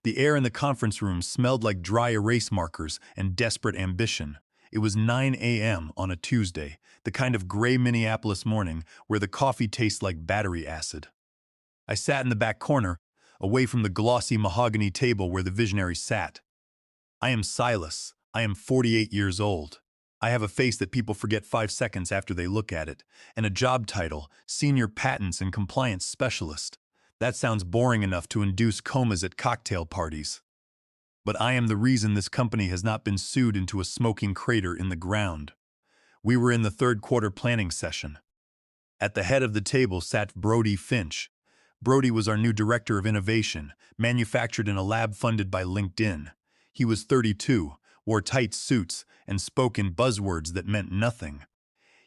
The air in the conference room smelled like dry erase markers and desperate ambition. It was 9 a.m. on a Tuesday, the kind of gray Minneapolis morning where the coffee tastes like battery acid. I sat in the back corner, away from the glossy mahogany table where the visionary sat. I am Silas. I am 48 years old. I have a face that people forget 5 seconds after they look at it, and a job title, Senior Patents and Compliance Specialist. That sounds boring enough to induce comas at cocktail parties. But I am the reason this company has not been sued into a smoking crater in the ground. We were in the third quarter planning session. At the head of the table sat Brody Finch. Brody was our new director of innovation, manufactured in a lab funded by LinkedIn. He was 32, wore tight suits, and spoke in buzzwords that meant nothing.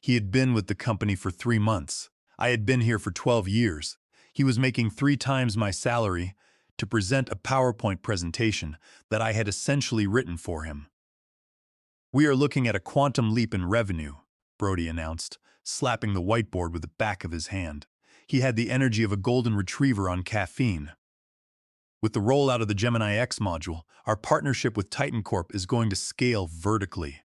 He had been with the company for 3 months. I had been here for 12 years. He was making 3 times my salary to present a PowerPoint presentation that I had essentially written for him. "We are looking at a quantum leap in revenue," Brody announced, slapping the whiteboard with the back of his hand. He had the energy of a golden retriever on caffeine. "With the rollout of the Gemini X module, our partnership with Titan Corp is going to scale vertically.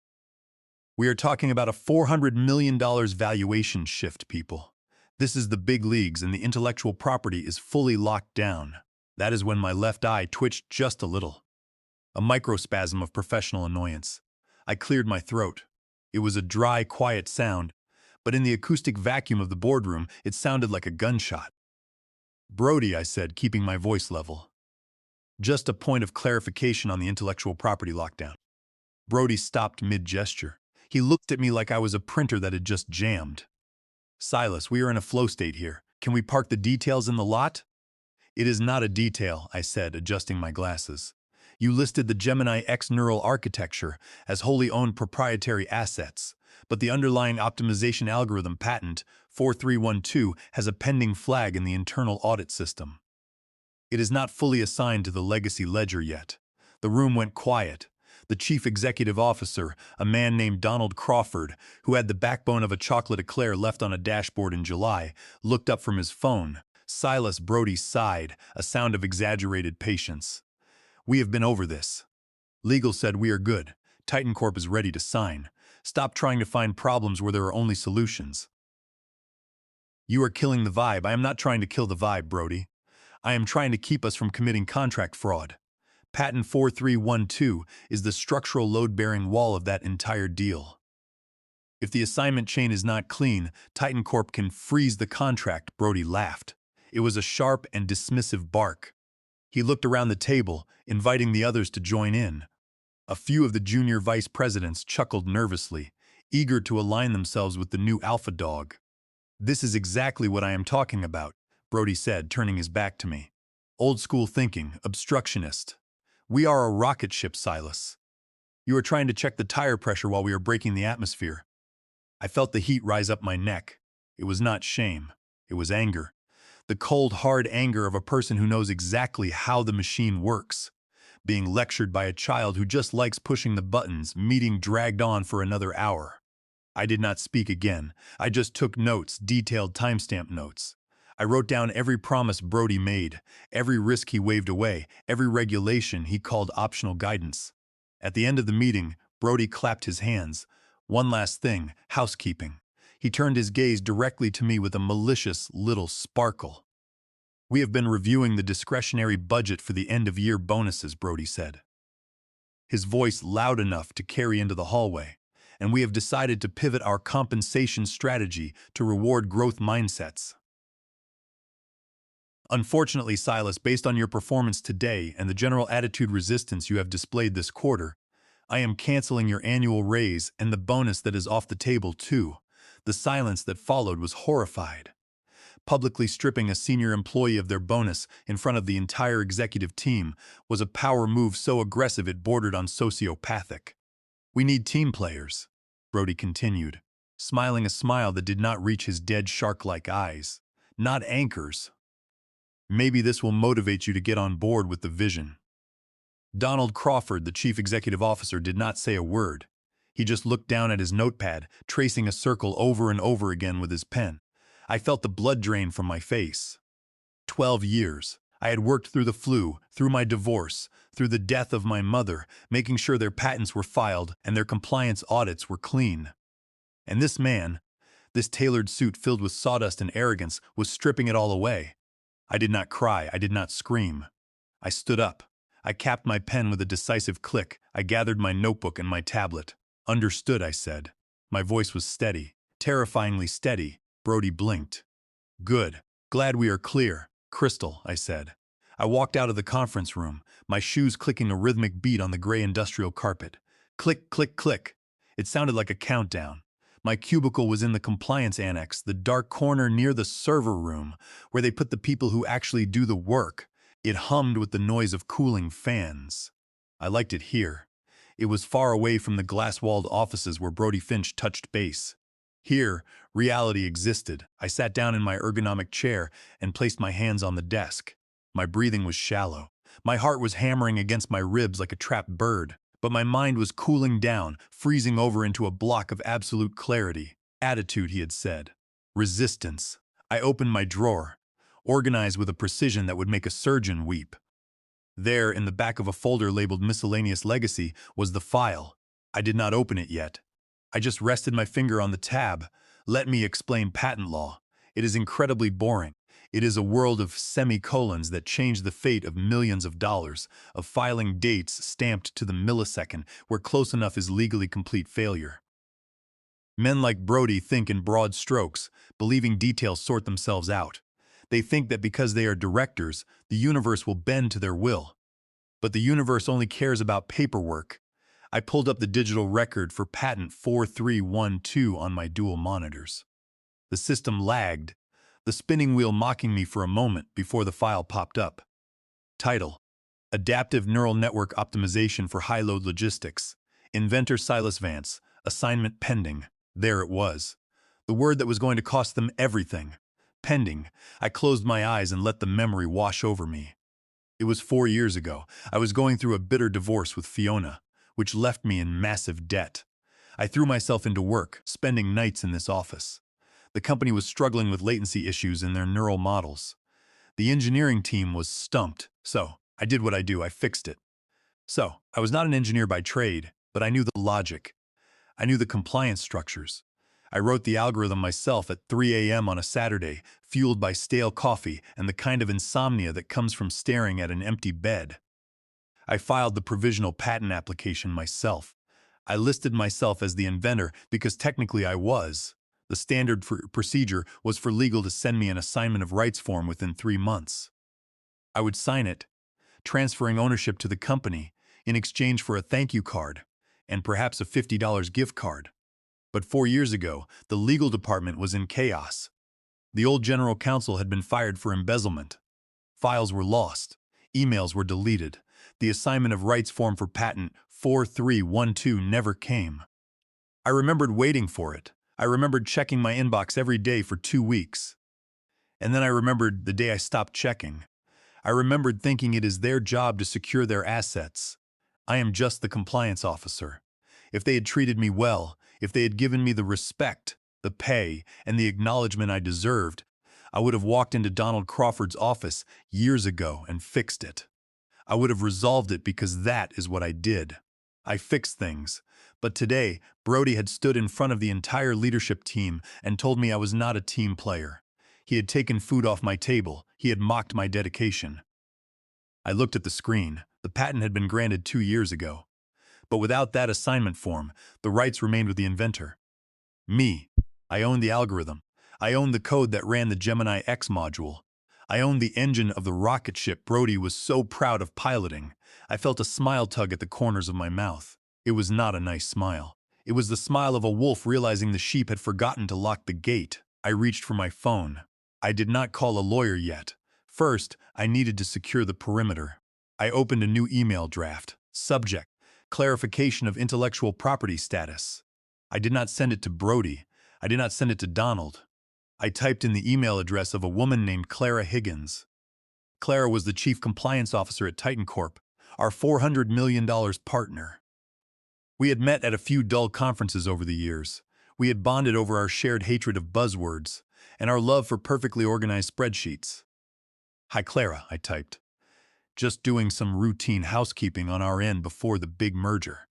We are talking about a $400 million valuation shift, people. This is the big leagues and the intellectual property is fully locked down." That is when my left eye twitched just a little. A microspasm of professional annoyance. I cleared my throat. It was a dry, quiet sound, but in the acoustic vacuum of the boardroom, it sounded like a gunshot. "Brody," I said, keeping my voice level. "Just a point of clarification on the intellectual property lockdown." Brody stopped mid-gesture. He looked at me like I was a printer that had just jammed. "Silas, we are in a flow state here. Can we park the details in the lot?" "It is not a detail," I said, adjusting my glasses. "You listed the Gemini X neural architecture as wholly owned proprietary assets, but the underlying optimization algorithm patent 4312 has a pending flag in the internal audit system. It is not fully assigned to the legacy ledger yet." The room went quiet. The chief executive officer, a man named Donald Crawford, who had the backbone of a chocolate eclair left on a dashboard in July, looked up from his phone. Silas, Brody sighed, a sound of exaggerated patience. "We have been over this. Legal said we are good. Titan Corp is ready to sign. Stop trying to find problems where there are only solutions." "You are killing the vibe." "I am not trying to kill the vibe, Brody. I am trying to keep us from committing contract fraud. Patent 4312 is the structural load-bearing wall of that entire deal. If the assignment chain is not clean, Titan Corp can freeze the contract." Brody laughed. It was a sharp and dismissive bark. He looked around the table, inviting the others to join in. A few of the junior vice presidents chuckled nervously, eager to align themselves with the new alpha dog. "This is exactly what I am talking about," Brody said, turning his back to me. "Old school thinking, obstructionist. We are a rocket ship, Silas. You are trying to check the tire pressure while we are braking the atmosphere." I felt the heat rise up my neck. It was not shame. It was anger. The cold, hard anger of a person who knows exactly how the machine works. Being lectured by a child who just likes pushing the buttons, meeting dragged on for another hour. I did not speak again. I just took notes, detailed timestamp notes. I wrote down every promise Brody made, every risk he waved away, every regulation he called optional guidance. At the end of the meeting, Brody clapped his hands. "One last thing, housekeeping." He turned his gaze directly to me with a malicious little sparkle. "We have been reviewing the discretionary budget for the end-of-year bonuses," Brody said, his voice loud enough to carry into the hallway, "and we have decided to pivot our compensation strategy to reward growth mindsets. Unfortunately, Silas, based on your performance today and the general attitude resistance you have displayed this quarter, I am canceling your annual raise and the bonus that is off the table too." The silence that followed was horrified. Publicly stripping a senior employee of their bonus in front of the entire executive team was a power move so aggressive it bordered on sociopathic. "We need team players," Brody continued, smiling a smile that did not reach his dead shark-like eyes. "Not anchors. Maybe this will motivate you to get on board with the vision." Donald Crawford, the chief executive officer, did not say a word. He just looked down at his notepad, tracing a circle over and over again with his pen. I felt the blood drain from my face. 12 years. I had worked through the flu, through my divorce, through the death of my mother, making sure their patents were filed and their compliance audits were clean. And this man, this tailored suit filled with sawdust and arrogance, was stripping it all away. I did not cry, I did not scream. I stood up. I capped my pen with a decisive click. I gathered my notebook and my tablet. Understood, I said. My voice was steady, terrifyingly steady. Brody blinked. Good. Glad we are clear. Crystal, I said. I walked out of the conference room, my shoes clicking a rhythmic beat on the gray industrial carpet. Click, click, click. It sounded like a countdown. My cubicle was in the compliance annex, the dark corner near the server room, where they put the people who actually do the work. It hummed with the noise of cooling fans. I liked it here. It was far away from the glass-walled offices where Brody Finch touched base. Here, reality existed. I sat down in my ergonomic chair and placed my hands on the desk. My breathing was shallow. My heart was hammering against my ribs like a trapped bird. But my mind was cooling down, freezing over into a block of absolute clarity. Attitude, he had said. Resistance. I opened my drawer, organized with a precision that would make a surgeon weep. There, in the back of a folder labeled Miscellaneous Legacy, was the file. I did not open it yet. I just rested my finger on the tab. Let me explain patent law. It is incredibly boring. It is a world of semicolons that change the fate of millions of dollars, of filing dates stamped to the millisecond, where close enough is legally complete failure. Men like Brody think in broad strokes, believing details sort themselves out. They think that because they are directors, the universe will bend to their will. But the universe only cares about paperwork. I pulled up the digital record for patent 4312 on my dual monitors. The system lagged, the spinning wheel mocking me for a moment before the file popped up. Title: Adaptive Neural Network Optimization for High-Load Logistics. Inventor Silas Vance. Assignment pending. There it was. The word that was going to cost them everything. Pending. I closed my eyes and let the memory wash over me. It was 4 years ago. I was going through a bitter divorce with Fiona, which left me in massive debt. I threw myself into work, spending nights in this office. The company was struggling with latency issues in their neural models. The engineering team was stumped, so I did what I do, I fixed it. So, I was not an engineer by trade, but I knew the logic. I knew the compliance structures. I wrote the algorithm myself at 3 a.m. on a Saturday, fueled by stale coffee and the kind of insomnia that comes from staring at an empty bed. I filed the provisional patent application myself. I listed myself as the inventor because technically I was. The standard procedure was for legal to send me an assignment of rights form within 3 months. I would sign it, transferring ownership to the company in exchange for a thank you card and perhaps a $50 gift card. But 4 years ago, the legal department was in chaos. The old general counsel had been fired for embezzlement. Files were lost. Emails were deleted. The assignment of rights form for patent 4312 never came. I remembered waiting for it. I remembered checking my inbox every day for 2 weeks. And then I remembered the day I stopped checking. I remembered thinking it is their job to secure their assets. I am just the compliance officer. If they had treated me well, if they had given me the respect, the pay, and the acknowledgement I deserved, I would have walked into Donald Crawford's office years ago and fixed it. I would have resolved it because that is what I did. I fixed things. But today, Brody had stood in front of the entire leadership team and told me I was not a team player. He had taken food off my table. He had mocked my dedication. I looked at the screen. The patent had been granted 2 years ago. But without that assignment form, the rights remained with the inventor. Me. I owned the algorithm. I owned the code that ran the Gemini X module. I owned the engine of the rocket ship Brody was so proud of piloting. I felt a smile tug at the corners of my mouth. It was not a nice smile. It was the smile of a wolf realizing the sheep had forgotten to lock the gate. I reached for my phone. I did not call a lawyer yet. First, I needed to secure the perimeter. I opened a new email draft. Subject: Clarification of intellectual property status. I did not send it to Brody. I did not send it to Donald. I typed in the email address of a woman named Clara Higgins. Clara was the chief compliance officer at Titan Corp, our $400 million partner. We had met at a few dull conferences over the years. We had bonded over our shared hatred of buzzwords and our love for perfectly organized spreadsheets. Hi, Clara, I typed. Just doing some routine housekeeping on our end before the big merger.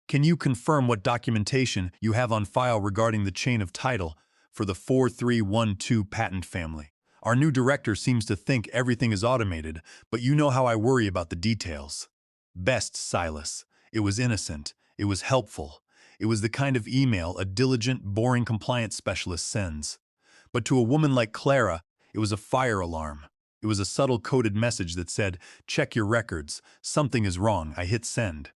Can you confirm what documentation you have on file regarding the chain of title for the 4312 patent family? Our new director seems to think everything is automated, but you know how I worry about the details. Best, Silas. It was innocent. It was helpful. It was the kind of email a diligent, boring compliance specialist sends. But to a woman like Clara, it was a fire alarm. It was a subtle coded message that said, check your records. Something is wrong. I hit send.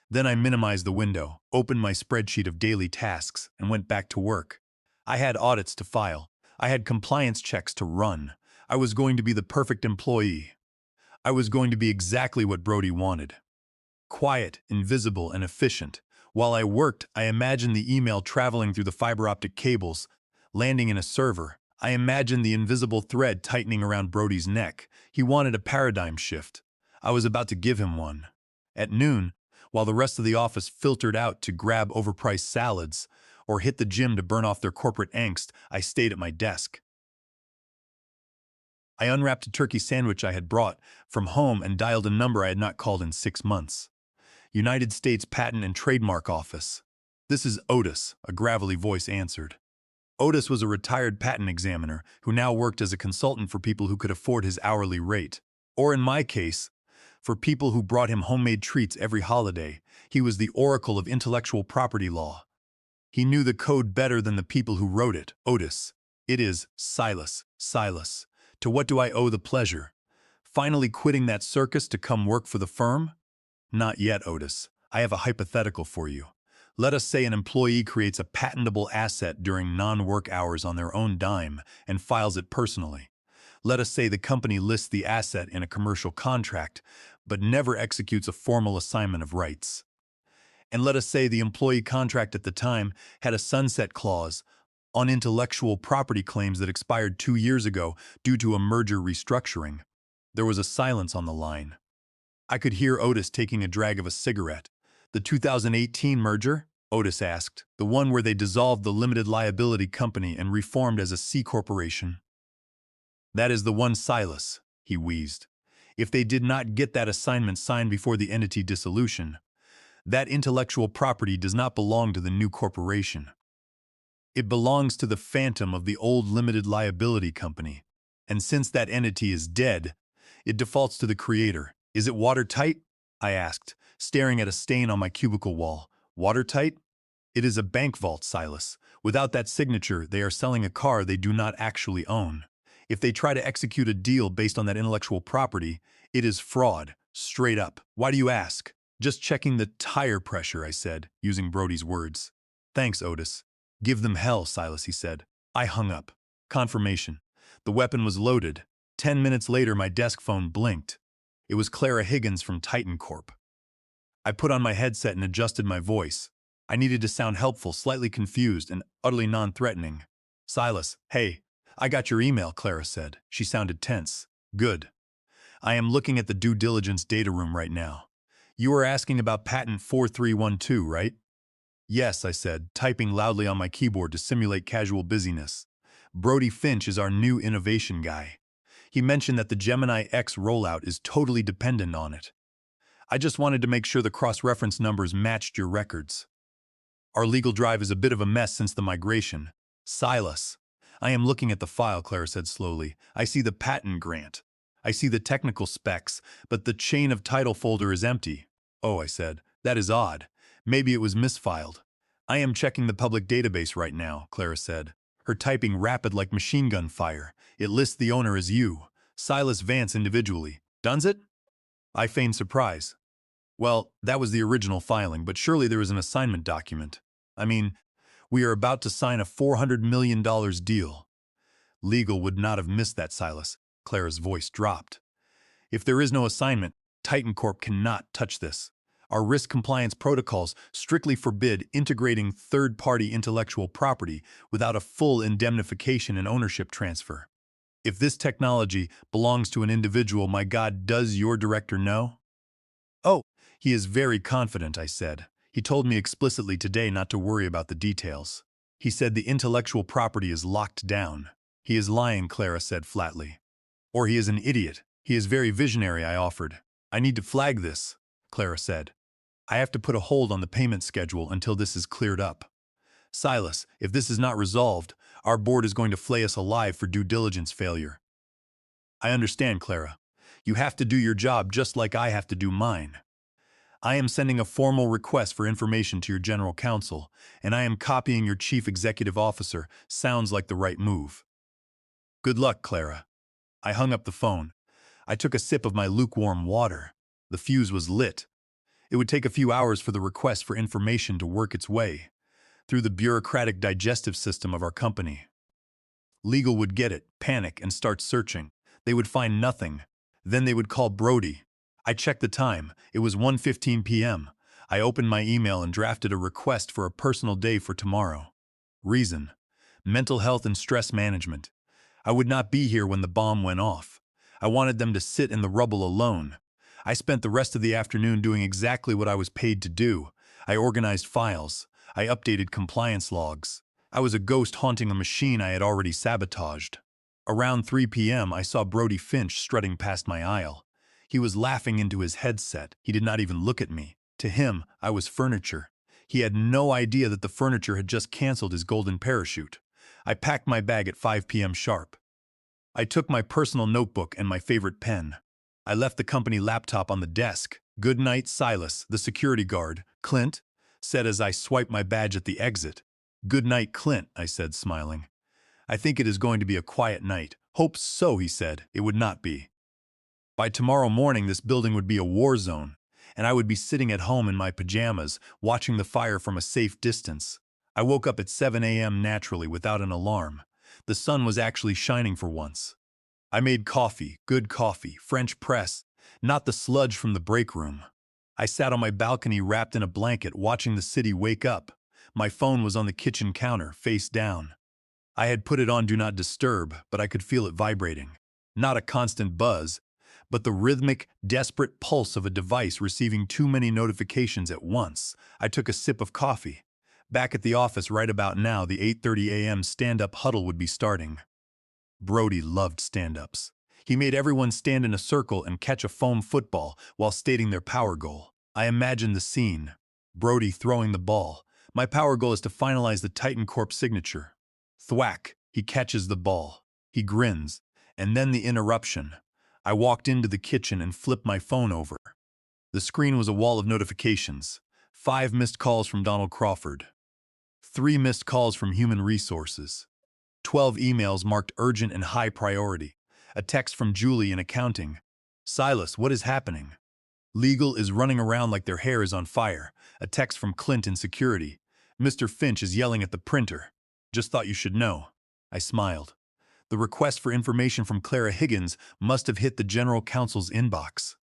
Then I minimized the window, opened my spreadsheet of daily tasks, and went back to work. I had audits to file. I had compliance checks to run. I was going to be the perfect employee. I was going to be exactly what Brody wanted. Quiet, invisible, and efficient. While I worked, I imagined the email traveling through the fiber optic cables, landing in a server. I imagined the invisible thread tightening around Brody's neck. He wanted a paradigm shift. I was about to give him one. At noon, while the rest of the office filtered out to grab overpriced salads or hit the gym to burn off their corporate angst, I stayed at my desk. I unwrapped a turkey sandwich I had brought from home and dialed a number I had not called in 6 months. United States Patent and Trademark Office. This is Otis, a gravelly voice answered. Otis was a retired patent examiner who now worked as a consultant for people who could afford his hourly rate. Or in my case, for people who brought him homemade treats every holiday. He was the oracle of intellectual property law. He knew the code better than the people who wrote it. Otis. It is Silas. Silas. To what do I owe the pleasure? Finally quitting that circus to come work for the firm? Not yet, Otis. I have a hypothetical for you. Let us say an employee creates a patentable asset during non-work hours on their own dime and files it personally. Let us say the company lists the asset in a commercial contract, but never executes a formal assignment of rights. And let us say the employee contract at the time had a sunset clause on intellectual property claims that expired 2 years ago due to a merger restructuring. There was a silence on the line. I could hear Otis taking a drag of a cigarette. The 2018 merger? Otis asked. The one where they dissolved the limited liability company and reformed as a C corporation. That is the one, Silas, he wheezed. If they did not get that assignment signed before the entity dissolution, that intellectual property does not belong to the new corporation. It belongs to the phantom of the old limited liability company. And since that entity is dead, it defaults to the creator. Is it watertight? I asked, staring at a stain on my cubicle wall. Watertight? It is a bank vault, Silas. Without that signature, they are selling a car they do not actually own. If they try to execute a deal based on that intellectual property, it is fraud, straight up. Why do you ask? Just checking the tire pressure, I said, using Brody's words. Thanks, Otis. Give them hell, Silas, he said. I hung up. Confirmation. The weapon was loaded. 10 minutes later, my desk phone blinked. It was Clara Higgins from Titan Corp. I put on my headset and adjusted my voice. I needed to sound helpful, slightly confused, and utterly non-threatening. Silas, hey, I got your email, Clara said. She sounded tense. Good. I am looking at the due diligence data room right now. You are asking about patent 4312, right? Yes, I said, typing loudly on my keyboard to simulate casual busyness. Brody Finch is our new innovation guy. He mentioned that the Gemini X rollout is totally dependent on it. I just wanted to make sure the cross-reference numbers matched your records. Our legal drive is a bit of a mess since the migration. Silas. I am looking at the file, Clara said slowly. I see the patent grant. I see the technical specs, but the chain of title folder is empty. Oh, I said, that is odd. Maybe it was misfiled. I am checking the public database right now, Clara said, her typing rapid like machine gun fire. It lists the owner as you, Silas Vance individually. Does it? I feigned surprise. Well, that was the original filing, but surely there is an assignment document. I mean, we are about to sign a $400 million deal. Legal would not have missed that, Silas. Clara's voice dropped. If there is no assignment, Titan Corp cannot touch this. Our risk compliance protocols strictly forbid integrating third-party intellectual property without a full indemnification and ownership transfer. If this technology belongs to an individual, my God, does your director know? Oh, he is very confident, I said. He told me explicitly today not to worry about the details. He said the intellectual property is locked down. He is lying, Clara said flatly. Or he is an idiot. He is very visionary, I offered. I need to flag this, Clara said. I have to put a hold on the payment schedule until this is cleared up. Silas, if this is not resolved, our board is going to flay us alive for due diligence failure. I understand, Clara. You have to do your job just like I have to do mine. I am sending a formal request for information to your general counsel, and I am copying your chief executive officer. Sounds like the right move. Good luck, Clara. I hung up the phone. I took a sip of my lukewarm water. The fuse was lit. It would take a few hours for the request for information to work its way through the bureaucratic digestive system of our company. Legal would get it, panic, and start searching. They would find nothing. Then they would call Brody. I checked the time. It was 1:15 p.m. I opened my email and drafted a request for a personal day for tomorrow. Reason: mental health and stress management. I would not be here when the bomb went off. I wanted them to sit in the rubble alone. I spent the rest of the afternoon doing exactly what I was paid to do. I organized files. I updated compliance logs. I was a ghost haunting a machine I had already sabotaged. Around 3 p.m., I saw Brody Finch strutting past my aisle. He was laughing into his headset. He did not even look at me. To him, I was furniture. He had no idea that the furniture had just canceled his golden parachute. I packed my bag at 5 p.m. sharp. I took my personal notebook and my favorite pen. I left the company laptop on the desk. "Good night, Silas," the security guard, Clint, said as I swiped my badge at the exit. "Good night, Clint," I said, smiling. "I think it is going to be a quiet night." "Hope so," he said. It would not be. By tomorrow morning, this building would be a war zone, and I would be sitting at home in my pajamas, watching the fire from a safe distance. I woke up at 7 a.m. naturally, without an alarm. The sun was actually shining for once. I made coffee, good coffee, French press, not the sludge from the break room. I sat on my balcony wrapped in a blanket, watching the city wake up. My phone was on the kitchen counter, face down. I had put it on Do Not Disturb, but I could feel it vibrating. Not a constant buzz, but the rhythmic, desperate pulse of a device receiving too many notifications at once. I took a sip of coffee. Back at the office right about now, the 8:30 a.m. stand-up huddle would be starting. Brody loved stand-ups. He made everyone stand in a circle and catch a foam football while stating their power goal. I imagined the scene. Brody throwing the ball. My power goal is to finalize the Titan Corp signature. Thwack, he catches the ball. He grins. And then the interruption. I walked into the kitchen and flipped my phone over. The screen was a wall of notifications. 5 missed calls from Donald Crawford. 3 missed calls from Human Resources. 12 emails marked urgent and high priority. A text from Julie in accounting. "Silas, what is happening?" "Legal is running around like their hair is on fire." A text from Clint in security. "Mr. Finch is yelling at the printer. Just thought you should know." I smiled. The request for information from Clara Higgins must have hit the general counsel's inbox.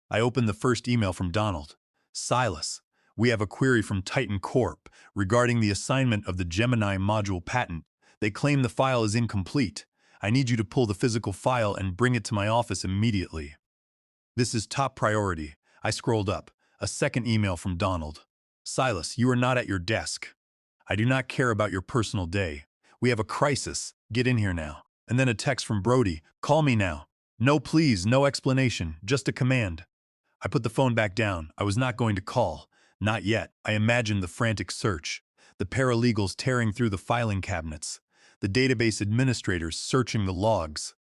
I opened the first email from Donald. "Silas, we have a query from Titan Corp regarding the assignment of the Gemini module patent. They claim the file is incomplete. I need you to pull the physical file and bring it to my office immediately." "This is top priority." I scrolled up. A second email from Donald. "Silas, you are not at your desk. I do not care about your personal day. We have a crisis. Get in here now." And then a text from Brody. "Call me now." "No, please, no explanation, just a command." I put the phone back down. I was not going to call. Not yet. I imagined the frantic search. The paralegals tearing through the filing cabinets. The database administrators searching the logs.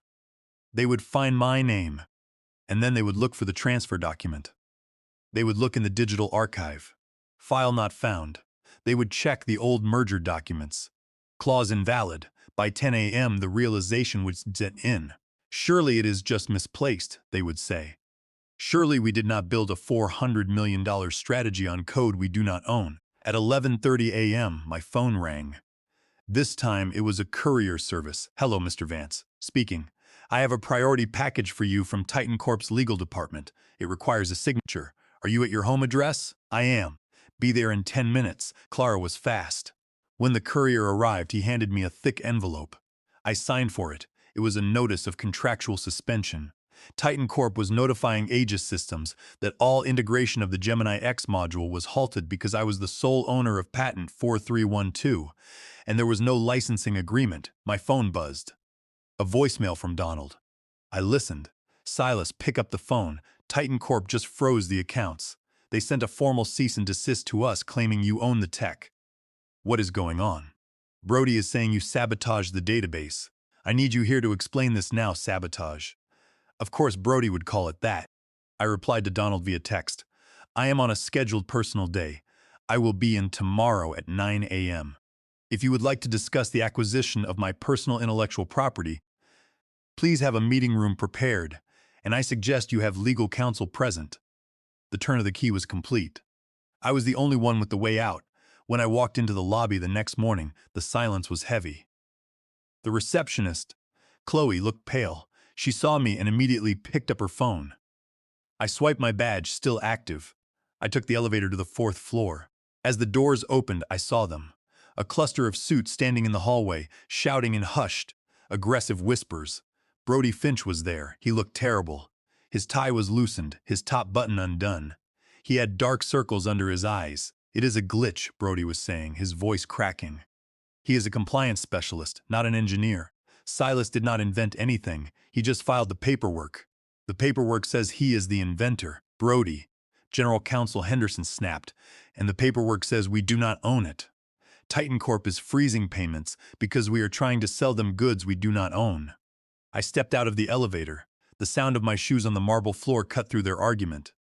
They would find my name, and then they would look for the transfer document. They would look in the digital archive. File not found. They would check the old merger documents. Clause invalid. By 10 a.m. the realization would set in. "Surely it is just misplaced," they would say. "Surely we did not build a $400 million strategy on code we do not own." At 11:30 a.m. my phone rang. This time it was a courier service. "Hello, Mr. Vance. Speaking. I have a priority package for you from Titan Corp's legal department. It requires a signature. Are you at your home address?" "I am." "Be there in 10 minutes. Clara was fast." When the courier arrived, he handed me a thick envelope. I signed for it. It was a notice of contractual suspension. Titan Corp was notifying Aegis Systems that all integration of the Gemini X module was halted because I was the sole owner of patent 4312, and there was no licensing agreement. My phone buzzed. A voicemail from Donald. I listened. Silas, pick up the phone. Titan Corp just froze the accounts. They sent a formal cease and desist to us claiming you own the tech. What is going on? Brody is saying you sabotaged the database. I need you here to explain this now, sabotage. Of course Brody would call it that. I replied to Donald via text. I am on a scheduled personal day. I will be in tomorrow at 9 a.m. If you would like to discuss the acquisition of my personal intellectual property, please have a meeting room prepared, and I suggest you have legal counsel present. The turn of the key was complete. I was the only one with the way out. When I walked into the lobby the next morning, the silence was heavy. The receptionist, Chloe, looked pale. She saw me and immediately picked up her phone. I swiped my badge, still active. I took the elevator to the 4th floor. As the doors opened, I saw them. A cluster of suits standing in the hallway, shouting in hushed, aggressive whispers. Brody Finch was there. He looked terrible. His tie was loosened, his top button undone. He had dark circles under his eyes. It is a glitch, Brody was saying, his voice cracking. He is a compliance specialist, not an engineer. Silas did not invent anything. He just filed the paperwork. The paperwork says he is the inventor, Brody. General Counsel Henderson snapped, and the paperwork says we do not own it. Titan Corp is freezing payments because we are trying to sell them goods we do not own. I stepped out of the elevator. The sound of my shoes on the marble floor cut through their argument.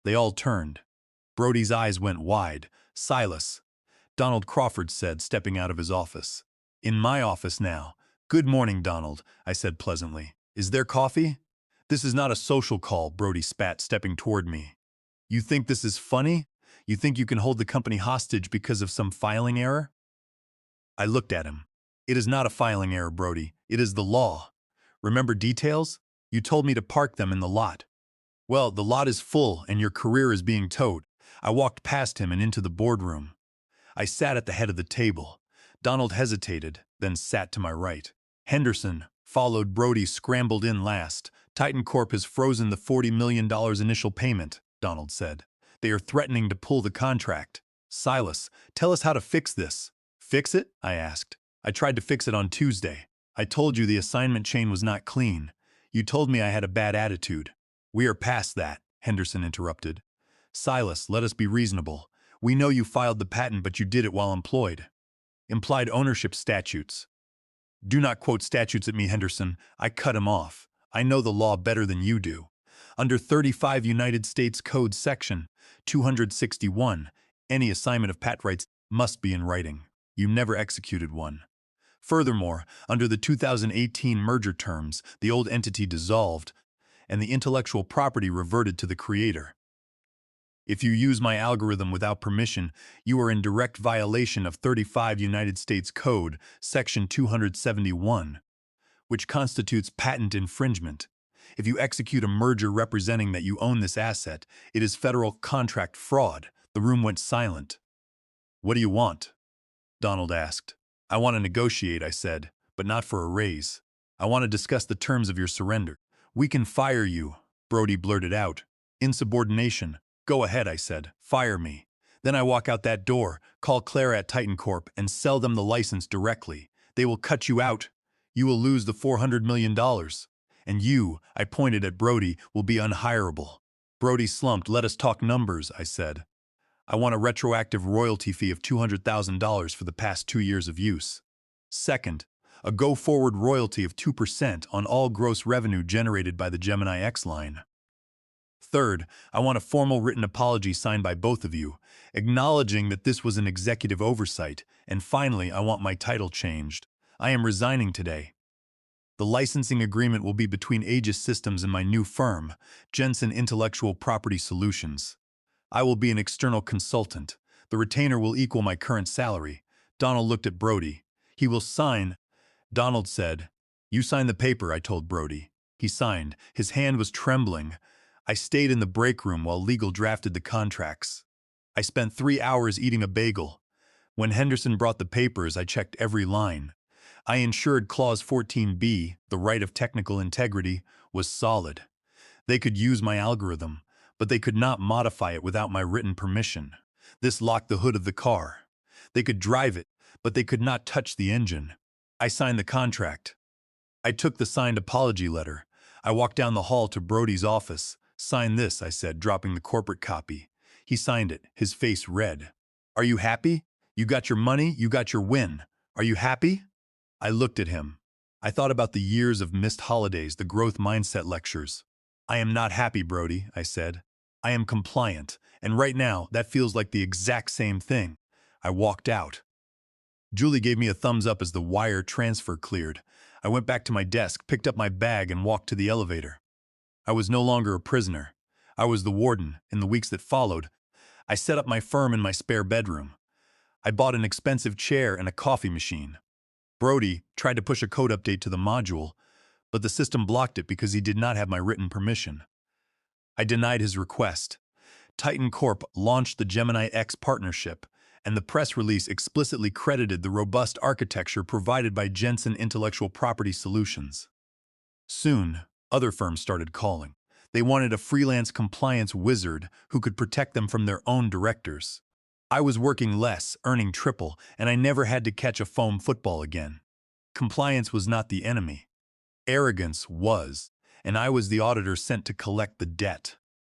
They all turned. Brody's eyes went wide. Silas, Donald Crawford said, stepping out of his office. In my office now. Good morning, Donald, I said pleasantly. Is there coffee? This is not a social call, Brody spat, stepping toward me. You think this is funny? You think you can hold the company hostage because of some filing error? I looked at him. It is not a filing error, Brody. It is the law. Remember details? You told me to park them in the lot. Well, the lot is full and your career is being towed. I walked past him and into the boardroom. I sat at the head of the table. Donald hesitated, then sat to my right. Henderson, followed. Brody scrambled in last. Titan Corp has frozen the $40 million initial payment, Donald said. They are threatening to pull the contract. Silas, tell us how to fix this. Fix it? I asked. I tried to fix it on Tuesday. I told you the assignment chain was not clean. You told me I had a bad attitude. We are past that, Henderson interrupted. Silas, let us be reasonable. We know you filed the patent, but you did it while employed. Implied ownership statutes. Do not quote statutes at me, Henderson. I cut him off. I know the law better than you do. Under 35 United States Code Section 261, any assignment of patent rights must be in writing. You never executed one. Furthermore, under the 2018 merger terms, the old entity dissolved, and the intellectual property reverted to the creator. If you use my algorithm without permission, you are in direct violation of 35 United States Code, Section 271, which constitutes patent infringement. If you execute a merger representing that you own this asset, it is federal contract fraud. The room went silent. What do you want? Donald asked. I want to negotiate, I said, but not for a raise. I want to discuss the terms of your surrender. We can fire you, Brody blurted out. Insubordination. Go ahead, I said. Fire me. Then I walk out that door, call Clara at Titan Corp, and sell them the license directly. They will cut you out. You will lose the $400 million. And you, I pointed at Brody, will be unhireable. Brody slumped. Let us talk numbers, I said. I want a retroactive royalty fee of $200,000 for the past 2 years of use. Second, a go-forward royalty of 2% on all gross revenue generated by the Gemini X line. Third, I want a formal written apology signed by both of you, acknowledging that this was an executive oversight. And finally, I want my title changed. I am resigning today. The licensing agreement will be between Aegis Systems and my new firm, Jensen Intellectual Property Solutions. I will be an external consultant. The retainer will equal my current salary. Donald looked at Brody. He will sign. Donald said, You sign the paper, I told Brody. He signed. His hand was trembling. I stayed in the break room while legal drafted the contracts. I spent 3 hours eating a bagel. When Henderson brought the papers, I checked every line. I ensured Clause 14b, the right of technical integrity, was solid. They could use my algorithm, but they could not modify it without my written permission. This locked the hood of the car. They could drive it, but they could not touch the engine. I signed the contract. I took the signed apology letter. I walked down the hall to Brody's office. "Sign this," I said, dropping the corporate copy. He signed it, his face red. "Are you happy? You got your money, you got your win. Are you happy?" I looked at him. I thought about the years of missed holidays, the growth mindset lectures. "I am not happy, Brody," I said. "I am compliant, and right now, that feels like the exact same thing." I walked out. Julie gave me a thumbs up as the wire transfer cleared. I went back to my desk, picked up my bag, and walked to the elevator. I was no longer a prisoner. I was the warden. In the weeks that followed, I set up my firm in my spare bedroom. I bought an expensive chair and a coffee machine. Brody tried to push a code update to the module, but the system blocked it because he did not have my written permission. I denied his request. Titan Corp launched the Gemini X partnership, and the press release explicitly credited the robust architecture provided by Jensen Intellectual Property Solutions. Soon, other firms started calling. They wanted a freelance compliance wizard who could protect them from their own directors. I was working less, earning triple, and I never had to catch a foam football again. Compliance was not the enemy. Arrogance was, and I was the auditor sent to collect the debt.